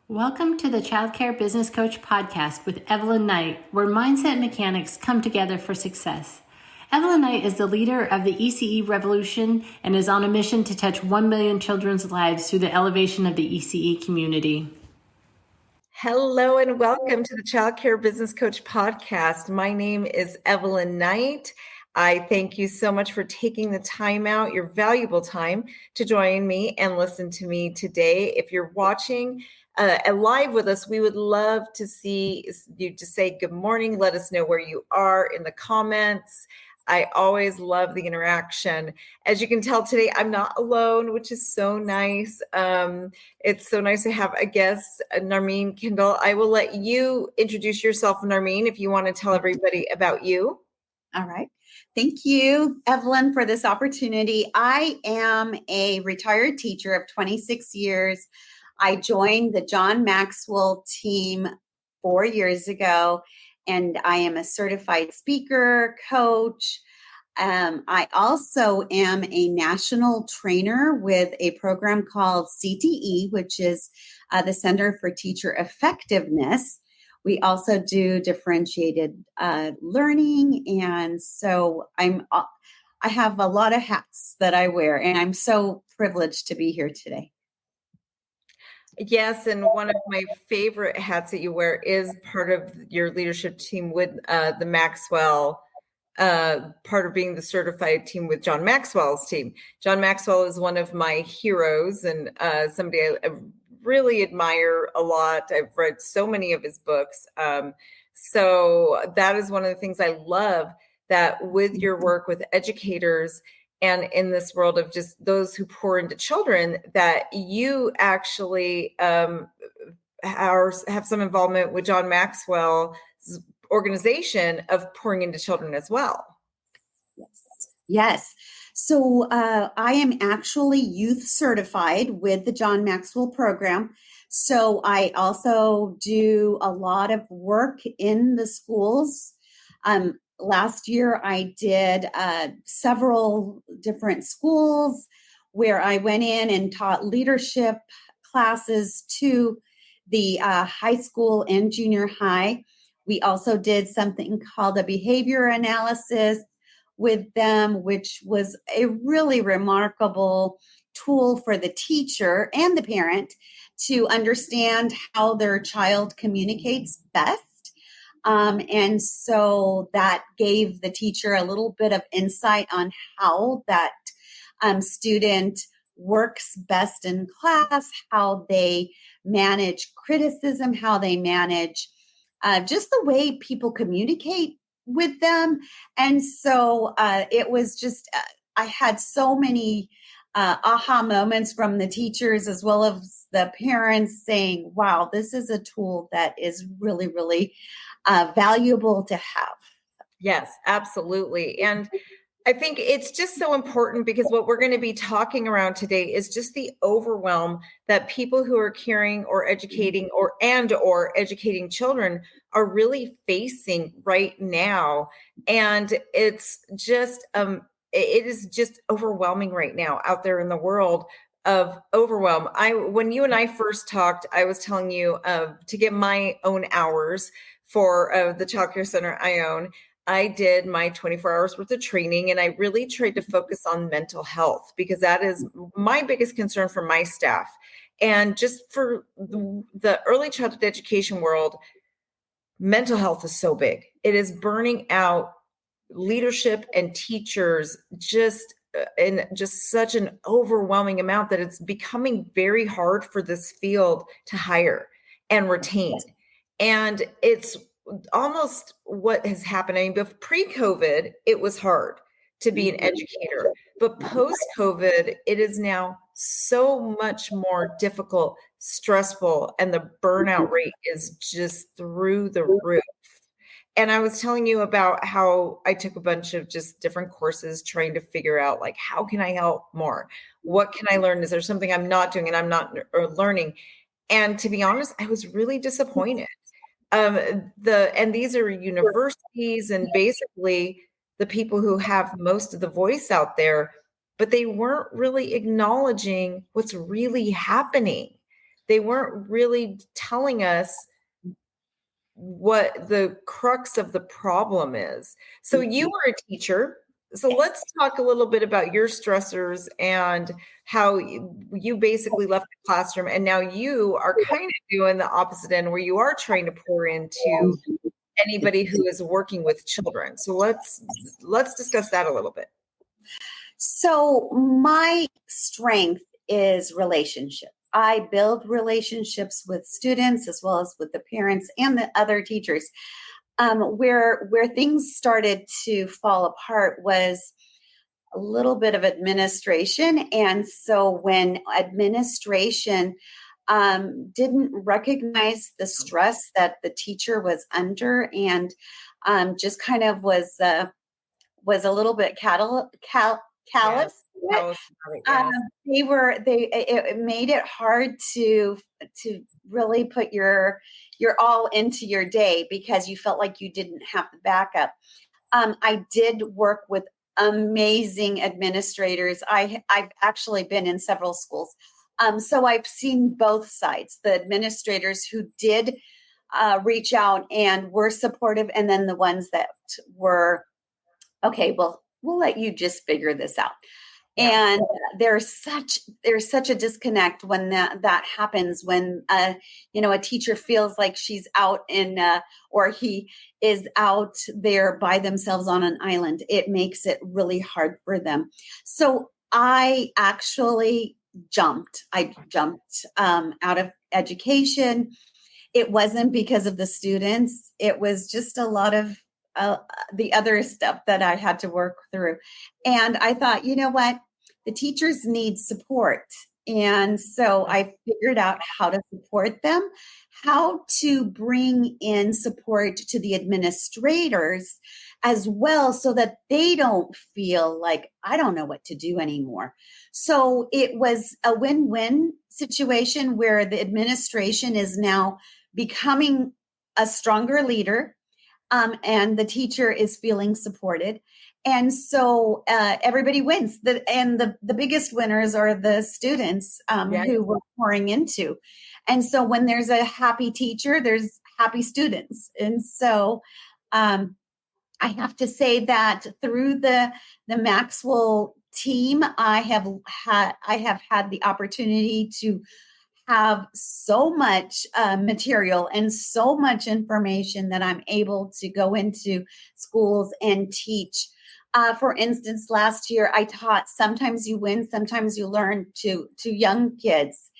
Welcome to the Childcare Business Coach podcast with Evelyn Knight, where mindset mechanics come together for success. Evelyn Knight is the leader of the ECE revolution and is on a mission to touch 1 million children's lives through the elevation of the ECE community. Hello and welcome to the Childcare Business Coach podcast. My name is Evelyn Knight. I thank you so much for taking the time out, your valuable time, to join me and listen to me today. If you're watching live with us, we would love to see you to say good morning. Let us know where you are in the comments. I always love the interaction. As you can tell today, I'm not alone, which is so nice. It's so nice to have a guest, Narmine Kendal. I will let you introduce yourself, Narmine, if you want to tell everybody about you. All right. Thank you, Evelyn, for this opportunity. I am a retired teacher of 26 years. I joined the John Maxwell team 4 years ago, and I am a certified speaker, coach. I also am a national trainer with a program called CTE, which is the Center for Teacher Effectiveness. We also do differentiated learning, and so I have a lot of hats that I wear, and I'm so privileged to be here today. Yes, and one of my favorite hats that you wear is part of your leadership team with the Maxwell, part of being the certified team with John Maxwell's team. John Maxwell is one of my heroes and somebody I really admire a lot. I've read so many of his books. So that is one of the things I love, that with your work with educators and in this world of just those who pour into children, that you actually have some involvement with John Maxwell's organization of pouring into children as well. Yes. So I am actually youth certified with the John Maxwell program. So I also do a lot of work in the schools. Last year, I did several different schools where I went in and taught leadership classes to the high school and junior high. We also did something called a behavior analysis with them, which was a really remarkable tool for the teacher and the parent to understand how their child communicates best. And so that gave the teacher a little bit of insight on how that student works best in class, how they manage criticism, how they manage just the way people communicate with them. And so it was just, I had so many aha moments from the teachers as well as the parents saying, wow, this is a tool that is really, really valuable to have. Yes, absolutely. And I think it's just so important, because what we're going to be talking around today is just the overwhelm that people who are caring or educating or educating children are really facing right now. And it's just, it is just overwhelming right now out there in the world of overwhelm. When you and I first talked, I was telling you to get my own hours for the childcare center I own. I did my 24 hours worth of training, and I really tried to focus on mental health, because that is my biggest concern for my staff. And just for the early childhood education world, mental health is so big. It is burning out leadership and teachers just in just such an overwhelming amount that it's becoming very hard for this field to hire and retain. And it's almost what has happened. I mean, pre-COVID, it was hard to be an educator, but post-COVID, it is now so much more difficult, stressful, and the burnout rate is just through the roof. And I was telling you about how I took a bunch of just different courses trying to figure out, like, how can I help more? What can I learn? Is there something I'm not doing and I'm not learning? And to be honest, I was really disappointed. And these are universities and basically the people who have most of the voice out there, but they weren't really acknowledging what's really happening. they weren't really telling us what the crux of the problem is. So you were a teacher. So let's talk a little bit about your stressors and how you basically left the classroom, and now you are kind of doing the opposite end where you are trying to pour into anybody who is working with children. So let's discuss that a little bit. So my strength is relationship. I build relationships with students as well as with the parents and the other teachers. Where things started to fall apart was a little bit of administration. And so when administration didn't recognize the stress that the teacher was under, and just kind of was a little bit callous. Yes. It made it hard to really put your all into your day because you felt like you didn't have the backup. I did work with amazing administrators. I've actually been in several schools. So I've seen both sides, the administrators who did reach out and were supportive, and then the ones that were, okay, well, we'll let you just figure this out. Yeah. And there's such a disconnect when that happens, when a teacher feels like she's out or he is out there by themselves on an island. It makes it really hard for them. So I actually jumped out of education. It wasn't because of the students. It was just a lot of the other stuff that I had to work through. And I thought, you know what? The teachers need support. And so I figured out how to support them, how to bring in support to the administrators as well, so that they don't feel like, I don't know what to do anymore. So it was a win-win situation where the administration is now becoming a stronger leader, and the teacher is feeling supported. And so everybody wins. The biggest winners are the students who we're pouring into. And so when there's a happy teacher, there's happy students. And so I have to say that through the Maxwell team, I have had the opportunity to have so much material and so much information that I'm able to go into schools and teach. For instance, last year I taught Sometimes You Win, Sometimes You Learn to young kids.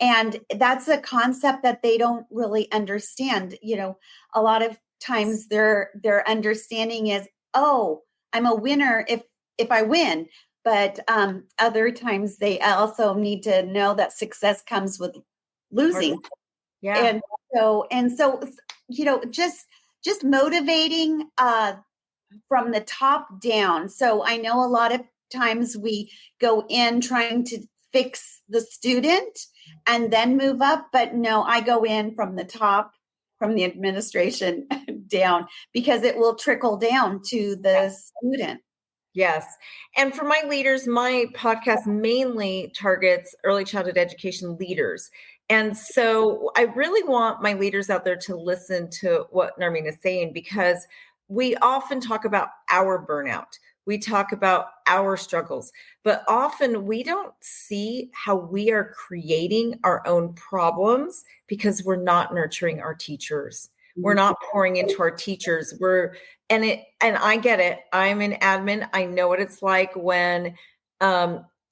And that's a concept that they don't really understand. A lot of times their understanding is, oh, I'm a winner if I win. But other times they also need to know that success comes with losing. Yeah. And so just motivating from the top down. So I know a lot of times we go in trying to fix the student and then move up, but no, I go in from the top, from the administration down, because it will trickle down to the student. Yes. And for my leaders, my podcast mainly targets early childhood education leaders. And so I really want my leaders out there to listen to what Narmine is saying, because we often talk about our burnout. We talk about our struggles, but often we don't see how we are creating our own problems because we're not nurturing our teachers. We're not pouring into our teachers. And I get it. I'm an admin. I know what it's like when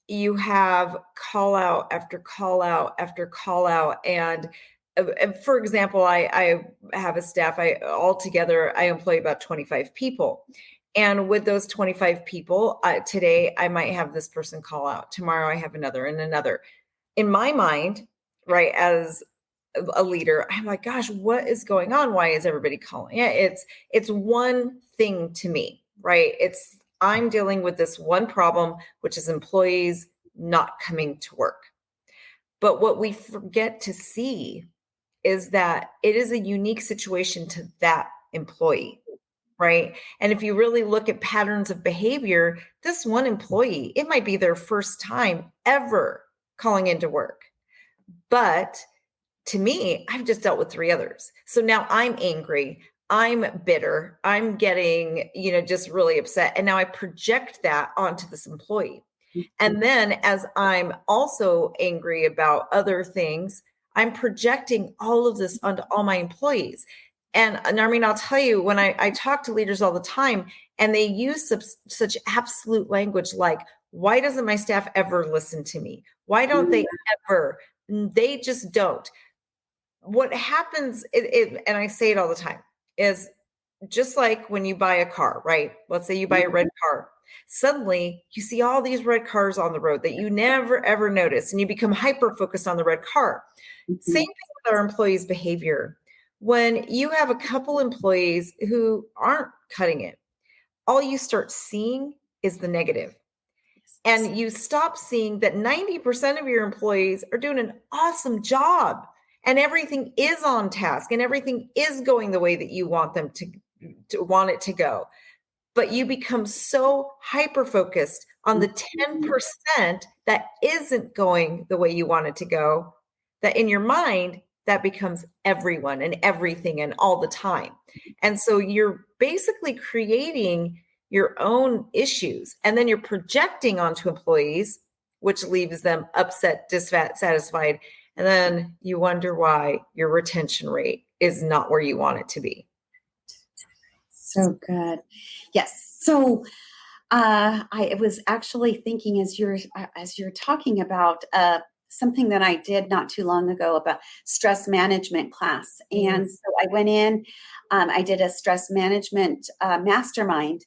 you have call out after call out after call out. And for example, I have a staff. Altogether I employ about 25 people. And with those 25 people, today I might have this person call out. Tomorrow I have another and another. In my mind, right, as a leader, I'm like, gosh, what is going on? Why is everybody calling? Yeah, it's one thing to me, right? I'm dealing with this one problem, which is employees not coming to work. But what we forget to see is that it is a unique situation to that employee, right? And if you really look at patterns of behavior, this one employee, it might be their first time ever calling into work, but to me, I've just dealt with 3 others. So now I'm angry. I'm bitter. I'm getting, just really upset. And now I project that onto this employee. And then as I'm also angry about other things, I'm projecting all of this onto all my employees. And Narmine, I'll tell you, when I talk to leaders all the time and they use such absolute language like, why doesn't my staff ever listen to me? Why don't they ever? They just don't. What happens, and I say it all the time, is just like when you buy a car, right? Let's say you buy a red car. Suddenly you see all these red cars on the road that you never ever noticed, and you become hyper focused on the red car. Same thing with our employees' behavior. When you have a couple employees who aren't cutting it, all you start seeing is the negative. And you stop seeing that 90% of your employees are doing an awesome job and everything is on task and everything is going the way that you want them to want it to go. But you become so hyper focused on the 10% that isn't going the way you want it to go, that in your mind, that becomes everyone and everything and all the time. And so you're basically creating your own issues, and then you're projecting onto employees, which leaves them upset, dissatisfied. And then you wonder why your retention rate is not where you want it to be. So good. Yes. So I was actually thinking as you're talking about something that I did not too long ago about stress management class. And so I went in, I did a stress management mastermind.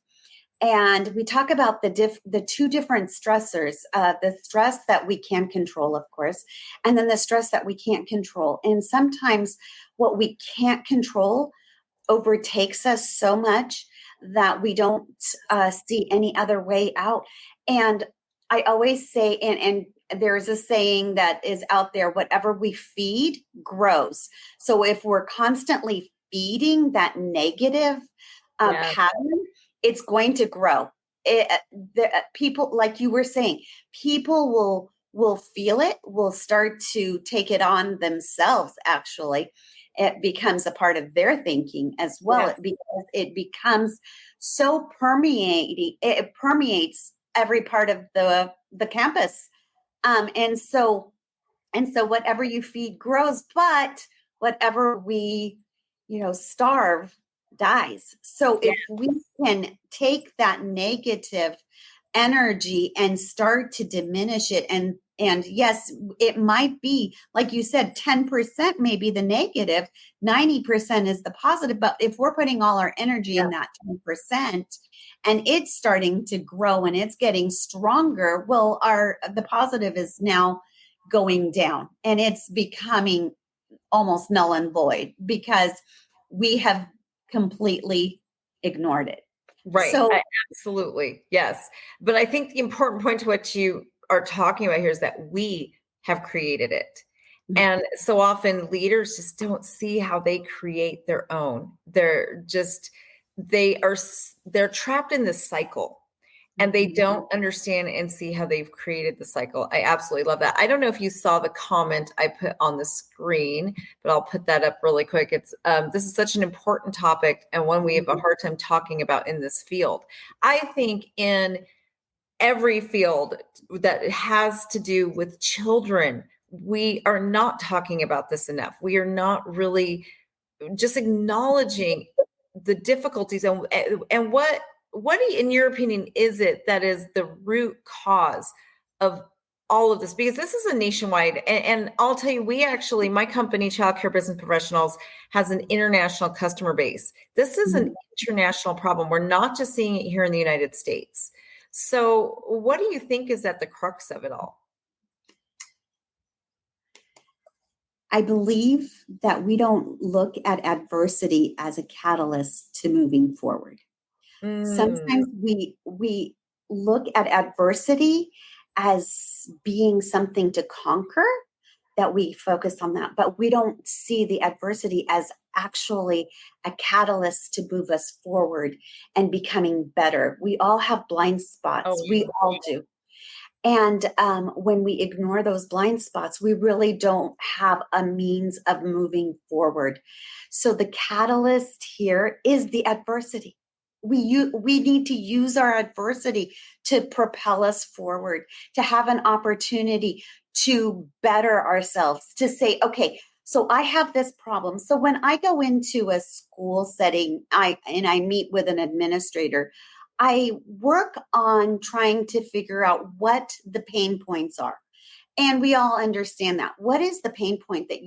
And we talk about the 2 different stressors, the stress that we can control, of course, and then the stress that we can't control. And sometimes what we can't control overtakes us so much that we don't see any other way out. And I always say, and there's a saying that is out there, whatever we feed grows. So if we're constantly feeding that negative pattern, it's going to grow. People, like you were saying, people will feel it, will start to take it on themselves. Actually, it becomes a part of their thinking as well. Yes. Because it becomes so permeating. It permeates every part of the campus, and so whatever you feed grows, but whatever we starve dies. So if we can take that negative energy and start to diminish it, and yes, it might be, like you said, 10% may be the negative, 90% is the positive. But if we're putting all our energy in that 10% and it's starting to grow and it's getting stronger, well, the positive is now going down and it's becoming almost null and void because we have completely ignored it. Right. So Absolutely. Yes. But I think the important point to what you are talking about here is that we have created it. And so often leaders just don't see how they create their own. They're trapped in this cycle and they don't understand and see how they've created the cycle. I absolutely love that. I don't know if you saw the comment I put on the screen, but I'll put that up really quick. It's this is such an important topic and one we have a hard time talking about in this field. I think in every field that has to do with children, we are not talking about this enough. We are not really just acknowledging the difficulties and what in your opinion is it that is the root cause of all of this? Because this is a nationwide, and I'll tell you, my company, Childcare Business Professionals, has an international customer base. This is an international problem. We're not just seeing it here in the United States. So what do you think is at the crux of it all? I believe that we don't look at adversity as a catalyst to moving forward. Sometimes we look at adversity as being something to conquer, that we focus on that, but we don't see the adversity as actually a catalyst to move us forward and becoming better. We all have blind spots. We all do. And when we ignore those blind spots, we really don't have a means of moving forward. So the catalyst here is the adversity. We need to use our adversity to propel us forward, to have an opportunity to better ourselves, to say, okay, so I have this problem. So when I go into a school setting, I meet with an administrator, I work on trying to figure out what the pain points are. And we all understand that. What is the pain point that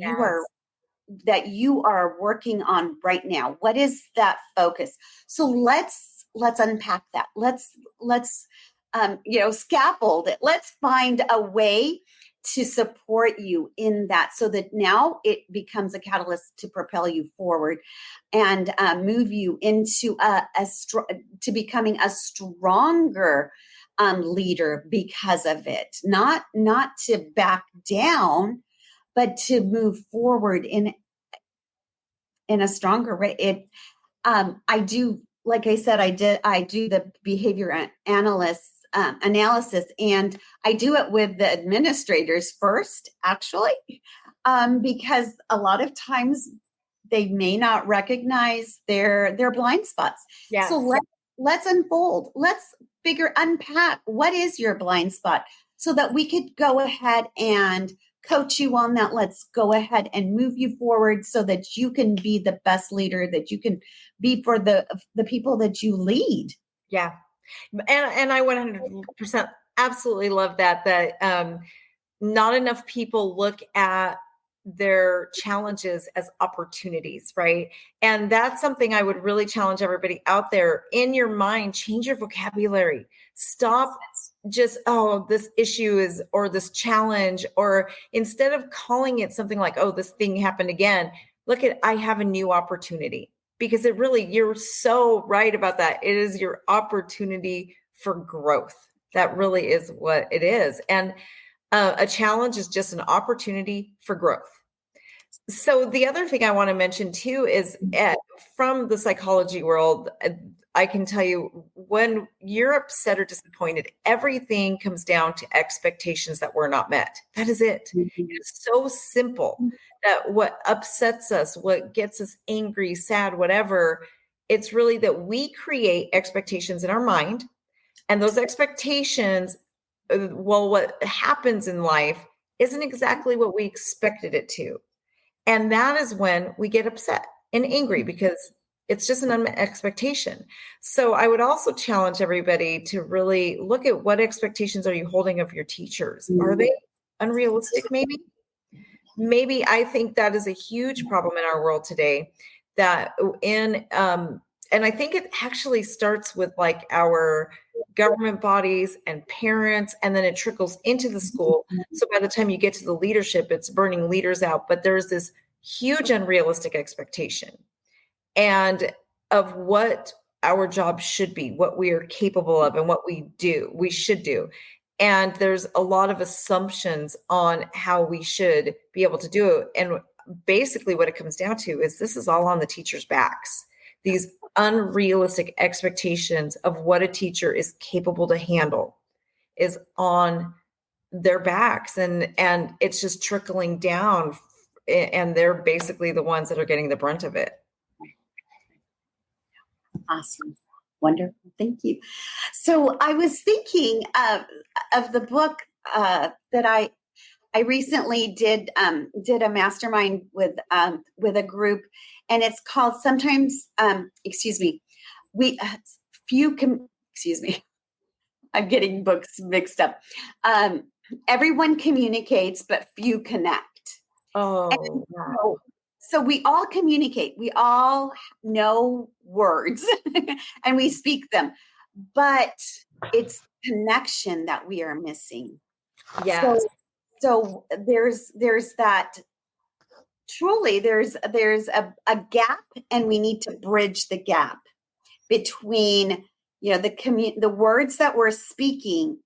you are working on right now? What is that focus? So let's unpack that. Let's scaffold it. Let's find a way to support you in that, so that now it becomes a catalyst to propel you forward and move you into to becoming a stronger leader because of it. Not to back down, but to move forward in a stronger way. I do, like I said, I do the behavior analysis, and I do it with the administrators first, actually, because a lot of times they may not recognize their blind spots. Yes. So let's unfold. Let's unpack what is your blind spot, so that we could go ahead and coach you on that. Let's go ahead and move you forward so that you can be the best leader that you can be for the people that you lead. Yeah. And I 100% absolutely love that not enough people look at their challenges as opportunities, right? And that's something I would really challenge everybody out there. In your mind, change your vocabulary. Stop just, oh, this issue is, or this challenge, or instead of calling it something like, oh, this thing happened again, look at, I have a new opportunity. Because it really, you're so right about that. It is your opportunity for growth. That really is what it is. And a challenge is just an opportunity for growth. So the other thing I want to mention too is from the psychology world, I can tell you, when you're upset or disappointed, everything comes down to expectations that were not met. That is it. Mm-hmm. It's so simple that what upsets us, what gets us angry, sad, whatever, it's really that we create expectations in our mind. And those expectations, well, what happens in life isn't exactly what we expected it to. And that is when we get upset and angry, because it's just an unmet expectation. So I would also challenge everybody to really look at, what expectations are you holding of your teachers? Are they unrealistic? Maybe I think that is a huge problem in our world today, that and I think it actually starts with like our government bodies and parents, and then it trickles into the school. So by the time you get to the leadership, it's burning leaders out. But there's this huge unrealistic expectation and of what our job should be, what we are capable of, and what we should do. And there's a lot of assumptions on how we should be able to do it. And basically what it comes down to is this is all on the teacher's backs. These unrealistic expectations of what a teacher is capable to handle is on their backs, and it's just trickling down, and they're basically the ones that are getting the brunt of it. Awesome. Wonderful. Thank you. So I was thinking of the book that I recently did a mastermind with a group, and it's called Sometimes, I'm getting books mixed up. Everyone communicates, but few connect. Oh, wow. So we all communicate. We all know words and we speak them, but it's connection that we are missing. Yes. So there's that. Truly, there's a gap, and we need to bridge the gap between the words that we're speaking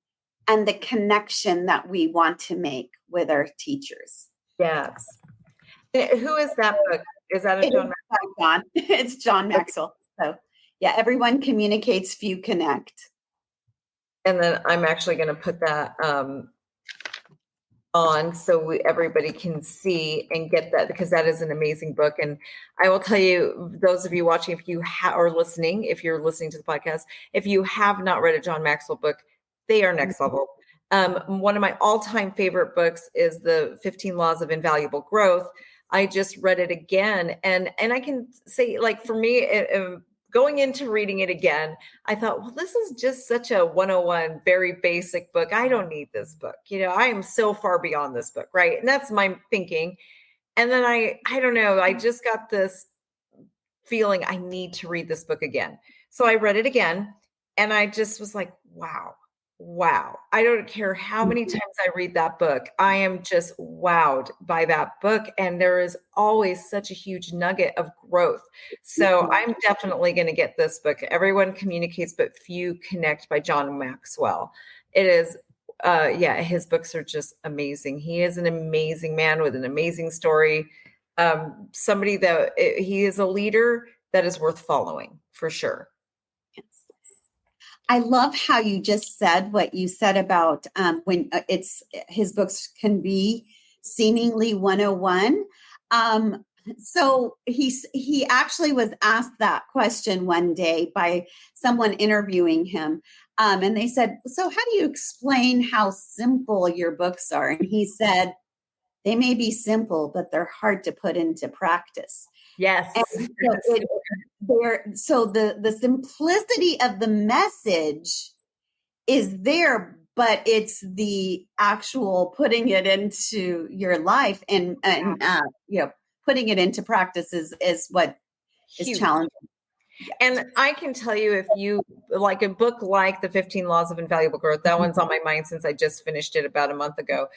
and the connection that we want to make with our teachers. Yes. Who is that book? Is that a John Maxwell? It's John Maxwell. So yeah, everyone communicates, few connect. And then I'm actually going to put that on so everybody can see and get that, because that is an amazing book. And I will tell you, those of you watching, if you are listening, if you're listening to the podcast, if you have not read a John Maxwell book, they are next level. One of my all-time favorite books is The 15 Laws of Invaluable Growth. I just read it again, and I can say, like, for me, going into reading it again, I thought, well, this is just such a 101, very basic book. I don't need this book. I am so far beyond this book, right? And that's my thinking. And then I don't know, I just got this feeling I need to read this book again. So I read it again, and I just was like, wow. I don't care how many times I read that book. I am just wowed by that book. And there is always such a huge nugget of growth. So I'm definitely going to get this book. Everyone Communicates, But Few Connect by John Maxwell. It is, his books are just amazing. He is an amazing man with an amazing story. Somebody that he is a leader that is worth following for sure. I love how you just said what you said about when his books can be seemingly 101. So he actually was asked that question one day by someone interviewing him. And they said, so how do you explain how simple your books are? And he said, they may be simple, but they're hard to put into practice. Yes. So the simplicity of the message is there, but it's the actual putting it into your life and putting it into practice is what is challenging. Yes. And I can tell you, if you like a book like The 15 Laws of Invaluable Growth, that one's on my mind since I just finished it about a month ago.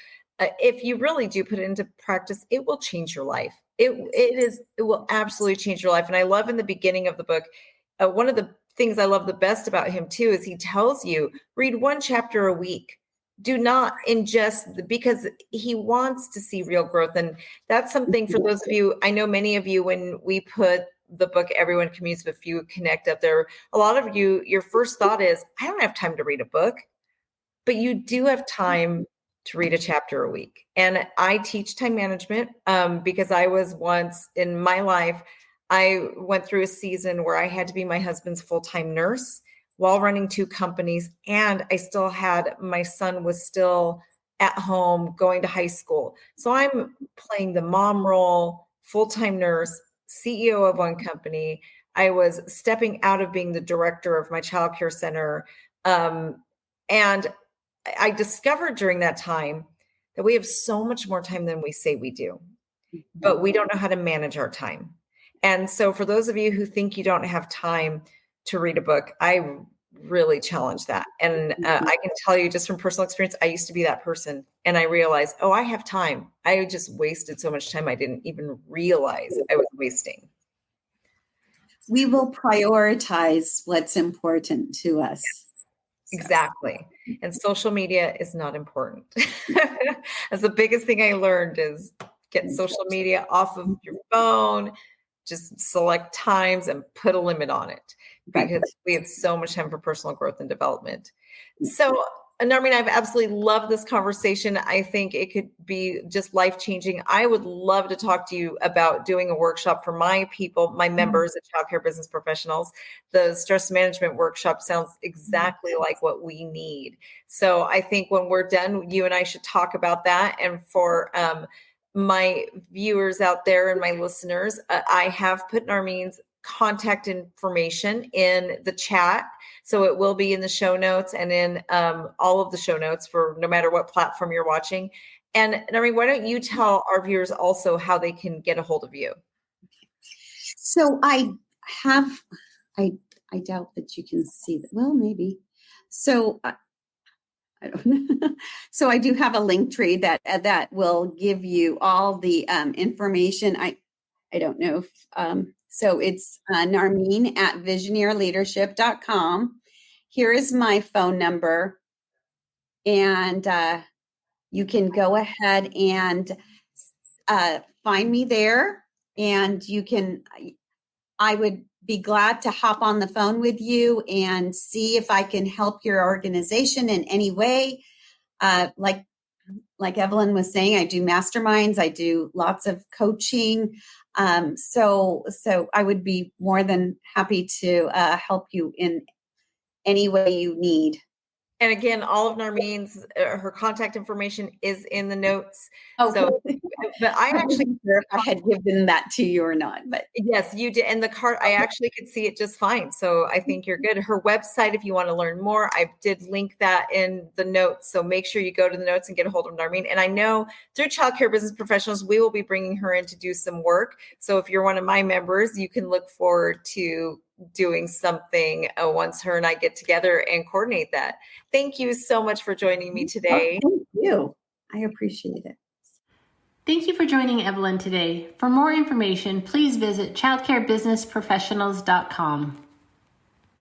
If you really do put it into practice, it will change your life. It will absolutely change your life. And I love in the beginning of the book, one of the things I love the best about him too, is he tells you, read one chapter a week. Do not ingest, because he wants to see real growth. And that's something for those of you, I know many of you, when we put the book, Everyone Communicates But Few Connect up there, a lot of you, your first thought is, I don't have time to read a book, but you do have time to read a chapter a week. And I teach time management because I was once in my life, I went through a season where I had to be my husband's full-time nurse while running 2 companies. And I still had, my son was still at home going to high school. So I'm playing the mom role, full-time nurse, CEO of one company. I was stepping out of being the director of my childcare center. And I discovered during that time that we have so much more time than we say we do, but we don't know how to manage our time. And so for those of you who think you don't have time to read a book, I really challenge that. And I can tell you just from personal experience, I used to be that person. And I realized, oh, I have time. I just wasted so much time I didn't even realize I was wasting. We will prioritize what's important to us. Exactly. And social media is not important. That's the biggest thing I learned, is get social media off of your phone, just select times and put a limit on it, because we have so much time for personal growth and development. So Narmine, I've absolutely loved this conversation. I think it could be just life-changing. I would love to talk to you about doing a workshop for my people, my members at Childcare Business Professionals. The stress management workshop sounds exactly like what we need. So I think when we're done, you and I should talk about that. And for my viewers out there and my listeners, I have put Narmine's contact information in the chat. So it will be in the show notes and in all of the show notes for no matter what platform you're watching. And Narmine, why don't you tell our viewers also how they can get a hold of you? So I doubt that you can see that. Well, maybe. So I don't know. So I do have a link tree that will give you all the information. I don't know if, so it's Narmine at visioneerleadership.com. Here is my phone number, and you can go ahead and find me there, and you can, I would be glad to hop on the phone with you and see if I can help your organization in any way. Like Evelyn was saying, I do masterminds, I do lots of coaching. So I would be more than happy to help you in any way you need. And again, all of Narmine's, her contact information is in the notes. Okay. So, but I actually, sure if I had given that to you or not, but yes, you did. And the card, I actually could see it just fine. So I think you're good. Her website, if you want to learn more, I did link that in the notes. So make sure you go to the notes and get a hold of Narmine. And I know through Child Care Business Professionals, we will be bringing her in to do some work. So if you're one of my members, you can look forward to doing something once her and I get together and coordinate that. Thank you so much for joining me today. Thank you. I appreciate it. Thank you for joining Evelyn today. For more information, please visit childcarebusinessprofessionals.com.